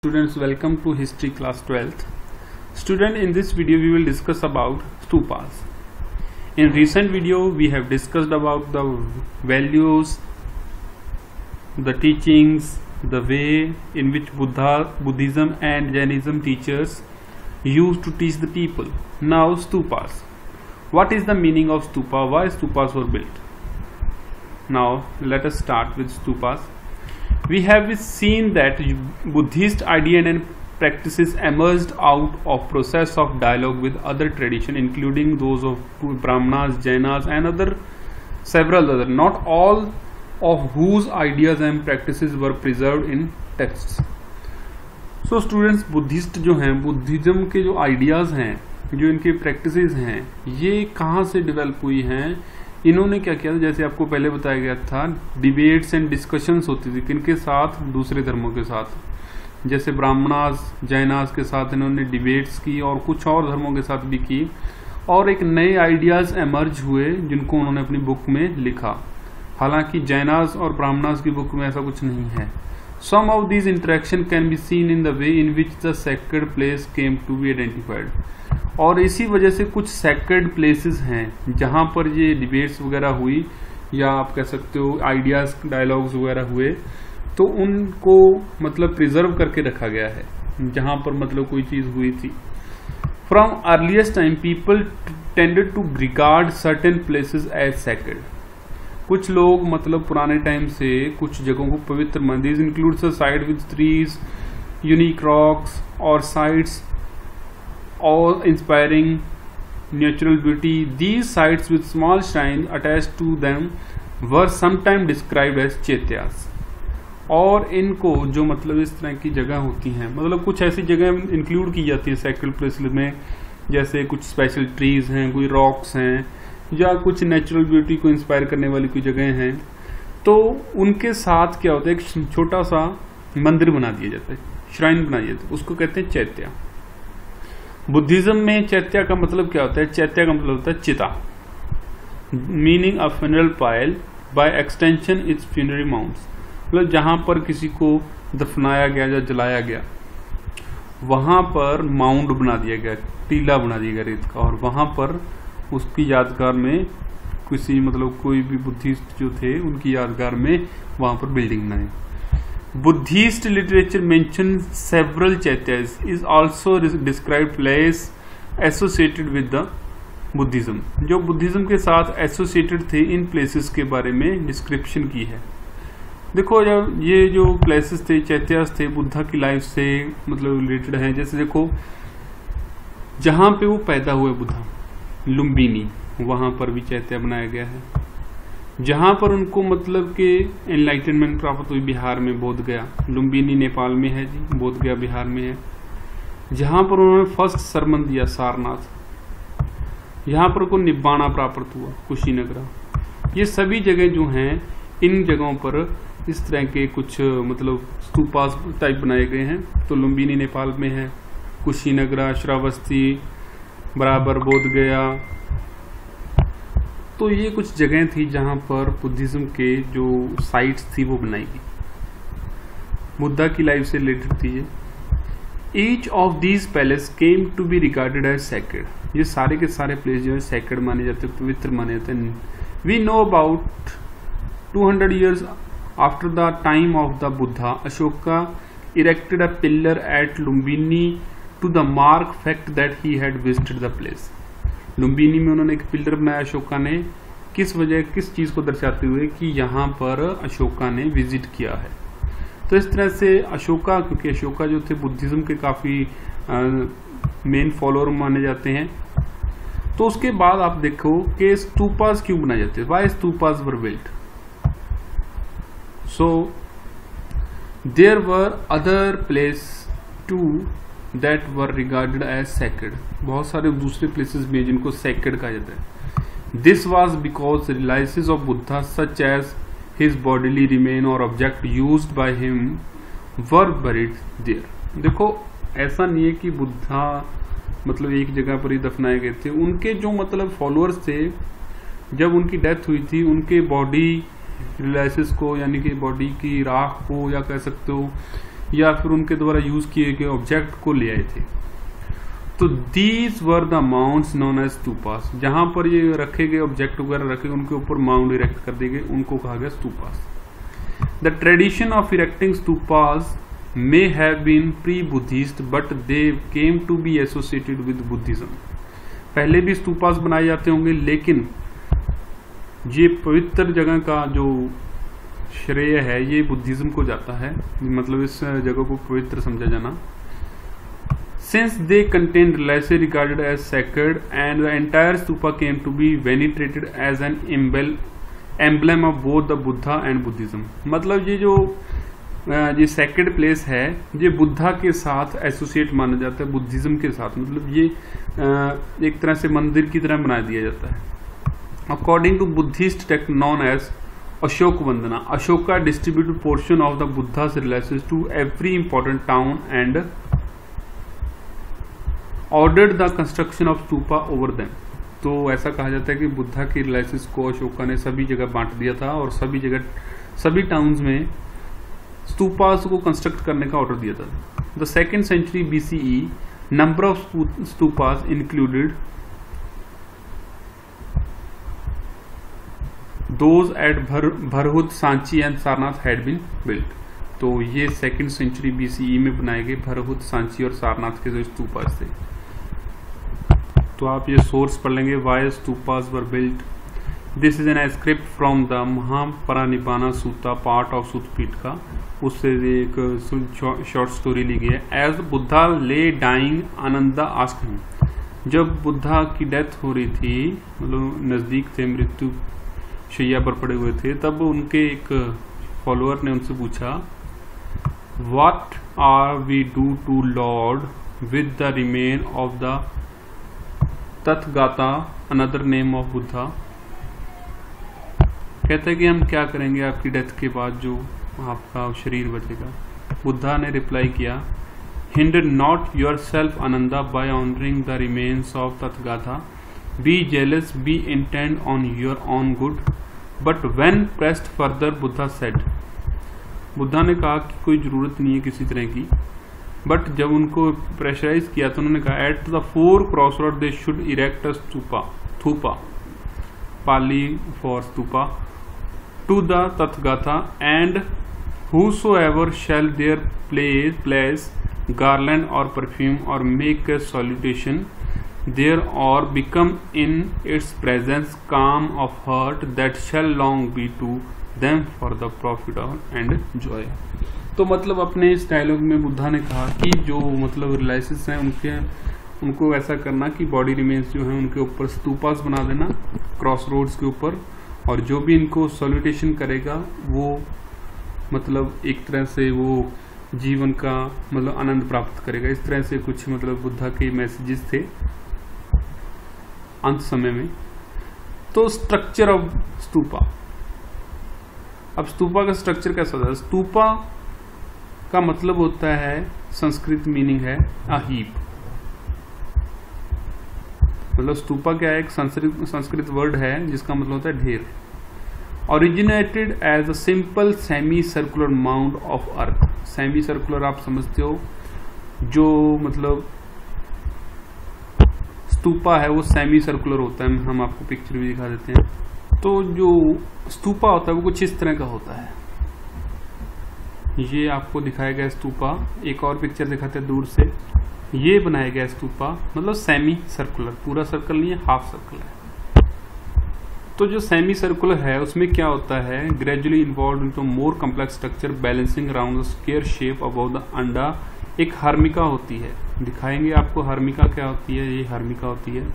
Students, welcome to history class 12th. Student, in this video we will discuss about stupas. In recent video we have discussed about the values, the teachings, the way in which Buddhism and Jainism teachers used to teach the people. Now stupas. What is the meaning of stupa? Why stupas were built? Now let us start with stupas. We have seen that Buddhist idea and practices emerged out of process of dialogue with other tradition, including those of Brahmanas, Jainas and several other, not all of whose ideas and practices were preserved in texts. So students, Buddhist जो हैं, Buddhism के जो ideas हैं, जो इनके practices हैं, ये कहाँ से डेवलप हुई हैं? इन्होंने क्या किया था, जैसे आपको पहले बताया गया था, डिबेट्स एंड डिस्कशंस होती थी किनके साथ? दूसरे धर्मों के साथ। जैसे ब्राह्मणास, जैनास के साथ इन्होंने डिबेट्स की और कुछ और धर्मों के साथ भी की, और एक नए आइडियाज एमर्ज हुए जिनको उन्होंने अपनी बुक में लिखा। हालांकि जैनास और ब्राह्मणास की बुक में ऐसा कुछ नहीं है। Some of these interaction can be seen in the way in which the sacred place came to be identified. और इसी वजह से कुछ सेक्रेड प्लेसेस हैं जहां पर ये डिबेट्स वगैरह हुई, या आप कह सकते हो आइडियाज डायलॉग्स वगैरह हुए, तो उनको मतलब प्रिजर्व करके रखा गया है जहां पर मतलब कोई चीज हुई थी। From earliest time people tended to regard certain places as sacred. कुछ लोग मतलब पुराने टाइम से कुछ जगहों को पवित्र मान। This includes a site with trees, unique rocks और sites all inspiring natural beauty. These sites with small shrines attached to them were sometimes described as चैत्यास। और इनको जो मतलब इस तरह की जगह होती हैं, मतलब कुछ ऐसी जगह इंक्लूड की जाती है सेक्रेड प्लेसेस में, जैसे कुछ स्पेशल ट्रीज हैं, कोई रॉक्स हैं, या कुछ नेचुरल ब्यूटी को इंस्पायर करने वाली कोई जगह हैं, तो उनके साथ क्या होता है, एक छोटा सा मंदिर बना दिया जाता है, श्राइन बना दिया जाता है, उसको कहते हैं चैत्या। बुद्धिज्म में चैत्या का मतलब क्या होता है? चैत्या का मतलब होता है चिता, meaning a funeral pile, by extension it's funerary mounds. मतलब जहां पर किसी को दफनाया गया या जलाया गया, वहां पर माउंड बना दिया गया, टीला बना दिया गया रेत का, और वहां पर उसकी यादगार में किसी मतलब कोई भी बुद्धिस्ट जो थे उनकी यादगार में वहां पर बिल्डिंग बनाई। Buddhist literature mentions several chaityas, is also described place associated with the Buddhism। जो बुद्धिज्म के साथ एसोसिएटेड थे, इन प्लेसेस के बारे में डिस्क्रिप्शन की है। देखो, जब ये जो प्लेसेस थे, चैत्यास थे, बुद्धा की लाइफ से मतलब रिलेटेड हैं। जैसे देखो, जहां पे वो पैदा हुए बुद्धा, लुम्बिनी, वहां पर भी चैत्या बनाया गया है। जहां पर उनको मतलब के एनलाइटनमेंट प्राप्त हुई, बिहार में बोध गया, लुम्बिनी नेपाल में है जी, बोध गया बिहार में है। जहां पर उन्होंने फर्स्ट सरमन दिया, सारनाथ, यहां पर उनको निब्बाना प्राप्त हुआ, कुशीनगर। ये सभी जगह जो हैं, इन जगहों पर इस तरह के कुछ मतलब स्तूपास टाइप बनाए गए हैं। तो लुम्बिनी नेपाल में है, कुशीनगर, श्रावस्ती बराबर बोध गया। तो ये कुछ जगह थी जहां पर बुद्धिज्म के जो साइट्स थी वो बनाई गई, बुद्धा की लाइफ से रिलेटेड थी ये। Each of these palace came to be regarded as sacred. ये सारे के सारे प्लेस जो है सेक्रेड माने जाते हैं, पवित्र माने जाते हैं। We know about 200 years after the time of the Buddha, Ashoka erected a pillar at Lumbini to the mark fact that he had visited the place. Lumbini में उन्होंने एक पिलर बनाया अशोका ने, किस वजह, किस चीज को दर्शाते हुए कि यहाँ पर अशोका ने विजिट किया है। तो इस तरह से अशोका, क्योंकि अशोका जो थे बुद्धिज्म के काफी मेन फॉलोअर माने जाते हैं। तो उसके बाद आप देखो कि स्तूपास क्यों बनाए जाते हैं, why stupas were built. So there were other place to that were regarded as sacred। बहुत सारे दूसरे प्लेसेस भी हैं जिनको sacred कहा जाता है। This was because relics of Buddha such as his bodily remain or object used by him were buried there। देखो, ऐसा नहीं है कि बुद्धा मतलब एक जगह पर ही दफनाए गए थे। उनके जो मतलब फॉलोअर्स थे, जब उनकी डेथ हुई थी, उनके बॉडी रिलाइसिस को, यानी कि बॉडी की राख को, या कह सकते हो या फिर उनके द्वारा यूज किए गए ऑब्जेक्ट को ले आए थे। तो these were the mounds known as stupas. जहां पर ये रखे गए ऑब्जेक्ट वगैरह रखे उनके ऊपर माउंट इरेक्ट कर दिए गए, उनको कहा गया stupas. The tradition of erecting stupas may have been pre-Buddhist but they came to be associated with Buddhism। पहले भी स्तूपास बनाए जाते होंगे, लेकिन ये पवित्र जगह का जो श्रेय है ये बुद्धिज्म को जाता है, मतलब इस जगह को पवित्र समझा जाना। Since they contained relics regarded as sacred and the entire stupa came to be venerated as an emblem of both the Buddha and Buddhism। मतलब ये सेक्रेड प्लेस है, ये बुद्धा के साथ एसोसिएट माना जाता है, बुद्धिज्म के साथ, मतलब ये एक तरह से मंदिर की तरह बना दिया जाता है। According to Buddhist text known as Ashok Vandana, Ashoka distributed portion of the Buddha's relics to every important town and ordered the construction of stupa over them. तो ऐसा कहा जाता है कि बुद्धा की रिलाइसेस को अशोका ने सभी जगह बांट दिया था और सभी जगह सभी टाउन्स में स्तूपास को कंस्ट्रक्ट करने का ऑर्डर दिया था। The 2nd century BCE number of stupas included those at Bharhut, Sanchi and Sarnath had been built. तो ये 2nd century BCE में बनाए गए भरहुत, सांची और सारनाथ के जो स्तूपास थे। तो आप ये सोर्स पढ़ लेंगे, why stupas were built. This is an script from the Mahaparinibbana Sutta part of Sutta Pitaka, उससे एक शॉर्ट स्टोरी ली गई है। एज बुद्धा ले डाइंग आनंदा आस्क्ड हिम, जब बुद्धा की डेथ हो रही थी, मतलब नजदीक थे, मृत्यु शैया पर पड़े हुए थे, तब उनके एक फॉलोअर ने उनसे पूछा, what are we do to lord with the remain of the Tathagata another name of Buddha. कहते हैं कि हम क्या करेंगे आपकी डेथ के बाद जो आपका शरीर बचेगा। बुद्धा ने रिप्लाई किया, hinder not your self Ananda by honouring the remains of Tathagata, be jealous, be intent on your own good, but when pressed further Buddha said. Buddha ने कहा कि कोई जरूरत नहीं है किसी तरह की, बट जब उनको प्रेशराइज किया तो उन्होंने कहा, at the 4 crossroad they should erect a thupa, Pali for stupa, to the Tathagata, and whosoever shall there place garland or perfume or make a salutation there or become in its presence calm of heart, that shall long be to them for the profit and joy। तो मतलब अपने इस dialogue में बुद्धा ने कहा कि जो मतलब रिलाइसेस हैं उनको ऐसा करना कि बॉडी रिमेन्स जो हैं उनके ऊपर स्तूपास बना देना क्रॉस रोड्स के ऊपर, और जो भी इनको सॉल्यूटेशन करेगा वो मतलब एक तरह से वो जीवन का मतलब आनंद प्राप्त करेगा। इस तरह से कुछ मतलब बुद्धा के मैसेजेस थे अंत समय में। तो स्ट्रक्चर ऑफ स्तूपा, अब स्तूपा का स्ट्रक्चर कैसा होता है? स्तूपा का मतलब होता है, संस्कृत मीनिंग है अ हीप, मतलब स्तूपा क्या है, एक संस्कृत वर्ड है जिसका मतलब होता है ढेर। Originated as a simple semi circular mound of earth. Semi circular आप समझते हो, जो मतलब स्तूपा है वो सेमी सर्कुलर होता है, हम आपको पिक्चर भी दिखा देते हैं। तो जो स्तूपा होता है वो कुछ इस तरह का होता है। ये आपको दिखाया गया स्तूपा, एक और पिक्चर दिखाते हैं दूर से, ये बनाया गया स्तूपा, मतलब सेमी सर्कुलर, पूरा सर्कल नहीं है, हाफ सर्कल है। तो जो सेमी सर्कुलर है उसमें क्या होता है, gradually involve into more complex structure balancing around the square shape above the अंडा। एक हर्मिका होती है, दिखाएंगे आपको हर्मिका क्या होती है। ये हर्मिका होती है,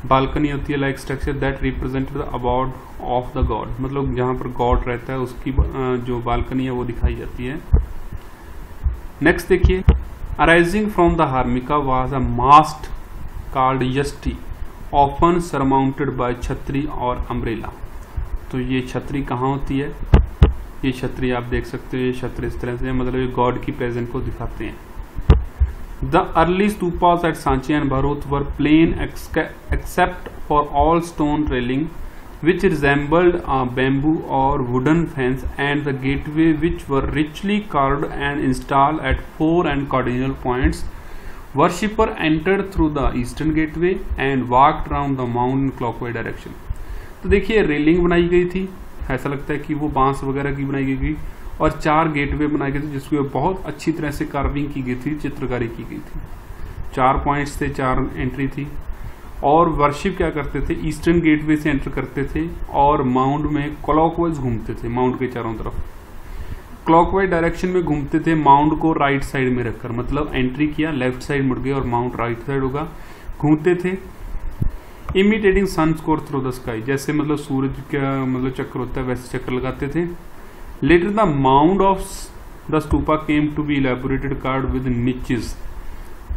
बालकनी होती है, like structure that represent the about of the God, मतलब जहां पर गॉड रहता है उसकी जो बालकनी है वो दिखाई जाती है। नेक्स्ट देखिए, arising from the harmika was a mast called yashti, often surmounted by chhatri और अम्ब्रेला। तो ये छतरी कहाँ होती है? ये छतरी आप देख सकते हो, ये छतरी इस तरह से, मतलब ये गॉड की प्रेजेंट को दिखाते हैं। The early stupas at Sanchi and Bharuch were plain except for all stone railing which resembled a bamboo or wooden fence, and the gateway which were richly carved and installed at 4 and cardinal points. Worshipper entered through the eastern gateway and walked around the mound in clockwise direction. तो देखिए railing बनाई गई थी, ऐसा लगता है कि वो बांस वगैरह की बनाई गई और 4 गेटवे बनाए गए थे जिसको बहुत अच्छी तरह से कार्विंग की गई थी, चित्रकारी की गई थी। 4 पॉइंट्स थे, 4 एंट्री थी और वर्शिप क्या करते थे, ईस्टर्न गेटवे से एंटर करते थे और माउंड में क्लॉकवाइज घूमते थे। माउंड के चारों तरफ क्लॉकवाइज डायरेक्शन में घूमते थे, माउंड को राइट साइड में रखकर, मतलब एंट्री किया लेफ्ट साइड मुड़ गए और माउंड राइट साइड होगा, घूमते थे। Imitating sun's course through the sky, जैसे मतलब सूरज का मतलब चक्कर होता है वैसे चक्कर लगाते थे। Later the mound of the stupa came to be elaborated carved with niches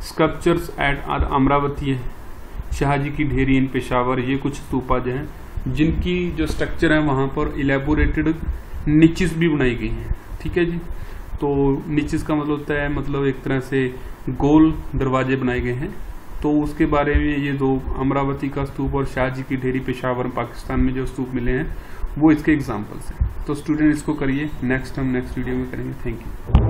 sculptures at Amaravati है, शाहजी की ढेरी इन पेशावर, ये कुछ स्तूपा जो हैं जिनकी जो स्ट्रक्चर है वहां पर इलेबोरेटेड निचेस भी बनाई गई हैं। ठीक है जी, तो निचेस का मतलब होता है मतलब एक तरह से गोल दरवाजे बनाए गए हैं। तो उसके बारे में ये 2 अमरावती का स्तूप और शाहजी की ढेरी पेशावर पाकिस्तान में जो स्तूप मिले हैं वो इसके एग्जाम्पल्स हैं। तो स्टूडेंट इसको करिए, नेक्स्ट हम नेक्स्ट वीडियो में करेंगे। Thank you.